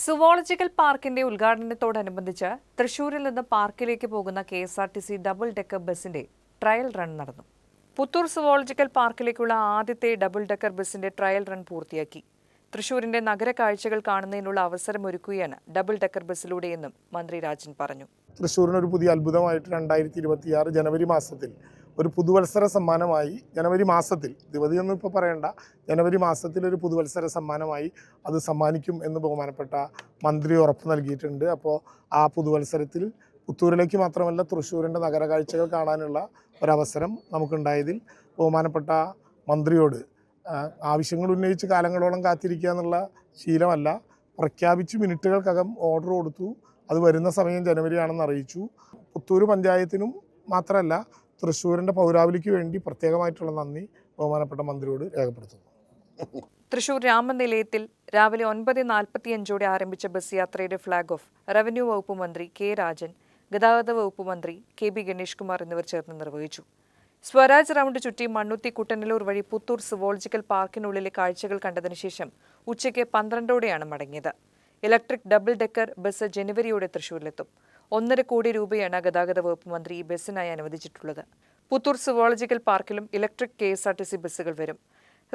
Zoological പാർക്കിന്റെ ഉദ്ഘാടനത്തോടനുബന്ധിച്ച് തൃശൂരിൽ നിന്ന് പാർക്കിലേക്ക് പോകുന്ന KSRTC ഡബിൾ ഡെക്കർ ബസിന്റെ ട്രയൽ റൺ നടന്നു. പുത്തൂർ സുവോളജിക്കൽ പാർക്കിലേക്കുള്ള ആദ്യത്തെ ഡബിൾ ഡെക്കർ ബസിന്റെ ട്രയൽ റൺ പൂർത്തിയാക്കി. തൃശൂരിന്റെ നഗര കാഴ്ചകൾ കാണുന്നതിനുള്ള അവസരമൊരുക്കുകയാണ് ഡബിൾ ഡെക്കർ ബസ്സിലൂടെയെന്നും മന്ത്രി രാജൻ പറഞ്ഞു. തൃശ്ശൂരിനൊരു പുതിയ അത്ഭുതമായിട്ട് 2026 ജനുവരി മാസത്തിൽ ഒരു പുതുവത്സര സമ്മാനമായി ജനുവരി മാസത്തിൽ ദിവതിയൊന്നും ഇപ്പോൾ പറയേണ്ട, ജനുവരി മാസത്തിൽ ഒരു പുതുവത്സര സമ്മാനമായി അത് സമ്മാനിക്കും എന്ന് ബഹുമാനപ്പെട്ട മന്ത്രി ഉറപ്പ് നൽകിയിട്ടുണ്ട്. അപ്പോൾ ആ പുതുവത്സരത്തിൽ പുത്തൂരിലേക്ക് മാത്രമല്ല തൃശ്ശൂരിൻ്റെ നഗര കാഴ്ചകൾ കാണാനുള്ള ഒരവസരം നമുക്കുണ്ടായതിൽ ബഹുമാനപ്പെട്ട മന്ത്രിയോട് ആവശ്യങ്ങൾ ഉന്നയിച്ച് കാലങ്ങളോളം കാത്തിരിക്കുക എന്നുള്ള ശീലമല്ല, പ്രഖ്യാപിച്ച് മിനിറ്റുകൾക്കകം ഓർഡർ കൊടുത്തു. അത് വരുന്ന സമയം ജനുവരിയാണെന്ന് അറിയിച്ചു. പുത്തൂർ പഞ്ചായത്തിനും മാത്രമല്ല തൃശ്ശൂരിൻ്റെ പൗരാവലിക്ക് വേണ്ടി പ്രത്യേകമായിട്ടുള്ള നന്ദി ബഹുമാനപ്പെട്ട മന്ത്രിയോട് രേഖപ്പെടുത്തുന്നു. തൃശൂർ രാമനിലയത്തിൽ രാവിലെ 9:45 ആരംഭിച്ച ബസ് യാത്രയുടെ ഫ്ളാഗ് ഓഫ് റവന്യൂ വകുപ്പ് മന്ത്രി K. രാജൻ, ഗതാഗത വകുപ്പ് മന്ത്രി KB ഗണേഷ് കുമാർ എന്നിവർ ചേർന്ന് നിർവഹിച്ചു. സ്വരാജ് റൗണ്ട് ചുറ്റി മണ്ണുത്തി കുട്ടനല്ലൂർ വഴി പുത്തൂർ സുവോളജിക്കൽ പാർക്കിനുള്ളിലെ കാഴ്ചകൾ കണ്ടതിനു ശേഷം ഉച്ചയ്ക്ക് 12ഓടെയാണ് മടങ്ങിയത്. ഇലക്ട്രിക് ഡബിൾ ഡെക്കർ ബസ് ജനുവരിയോടെ തൃശൂരിലെത്തും. 1.5 കോടി രൂപയാണ് ഗതാഗത വകുപ്പ് മന്ത്രി ഈ ബസ്സിനായി അനുവദിച്ചിട്ടുള്ളത്. പുത്തൂർ സുവോളജിക്കൽ പാർക്കിലും ഇലക്ട്രിക് KSRTC ബസ്സുകൾ വരും.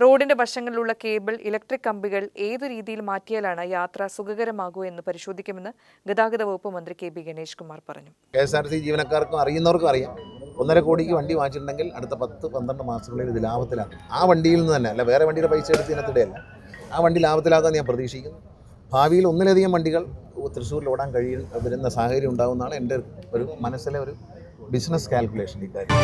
റോഡിന്റെ വശങ്ങളിലുള്ള കേബിൾ, ഇലക്ട്രിക് കമ്പികൾ ഏതു രീതിയിൽ മാറ്റിയാലാണ് യാത്ര സുഖകരമാകൂ എന്ന് പരിശോധിക്കുമെന്ന് ഗതാഗത വകുപ്പ് മന്ത്രി KB ഗണേഷ് കുമാർ പറഞ്ഞു. KSRTC ജീവനക്കാർക്കും അറിയുന്നവർക്കും അറിയാം, 1.5 കോടിക്ക് വണ്ടി വാങ്ങിച്ചിട്ടുണ്ടെങ്കിൽ അടുത്ത 10-12 മാസത്തിനുള്ളിൽ ഇത് ലാഭത്തിലാക്കും. ആ വണ്ടിയിൽ നിന്ന് തന്നെ, അല്ല വേറെ വണ്ടിയുടെ പൈസ എടുത്ത് ഇതിനത്തിടെയല്ല, ആ വണ്ടി ലാഭത്തിലാക്കാൻ ഞാൻ പ്രതീക്ഷിക്കുന്നു. ഭാവിയിൽ ഒന്നിലധികം വണ്ടികൾ തൃശ്ശൂരിൽ ഓടാൻ വരുന്ന സാഹചര്യം ഉണ്ടാകുന്നതാണ് എൻ്റെ ഒരു മനസ്സിലെ ഒരു ബിസിനസ് കാൽക്കുലേഷൻ ഇക്കാര്യം.